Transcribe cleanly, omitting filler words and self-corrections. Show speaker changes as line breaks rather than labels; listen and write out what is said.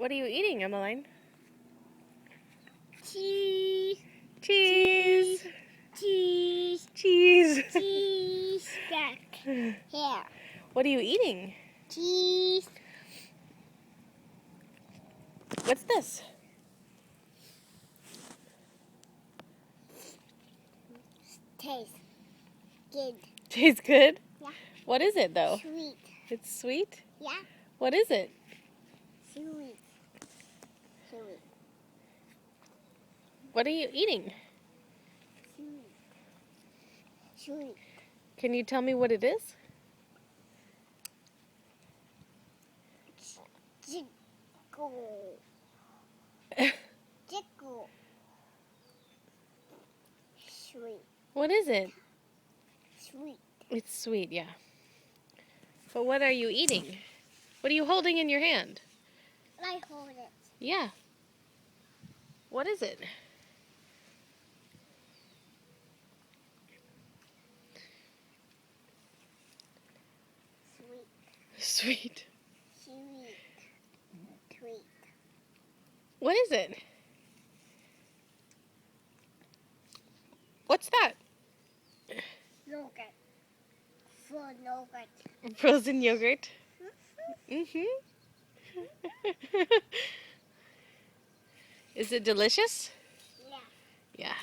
What are you eating, Emmeline?
Cheese.
Cheese.
Cheese.
Cheese.
Cheese. Back here.
What are you eating?
Cheese.
What's this?
Taste good.
Tastes good?
Yeah.
What is it, though?
Sweet.
It's sweet?
Yeah.
What is it?
Sweet. Sweet.
What are you eating?
Sweet. Sweet.
Can you tell me what it is?
Jiggle. Jiggle. Sweet.
What is it?
Sweet.
It's sweet, yeah. But what are you eating? What are you holding in your hand?
I hold it.
Yeah. What is it?
Sweet.
Sweet.
Sweet. Sweet.
What is it? What's that?
Yogurt. For yogurt.
Frozen yogurt? Mm-hmm. Is it delicious?
Yeah.
Yeah.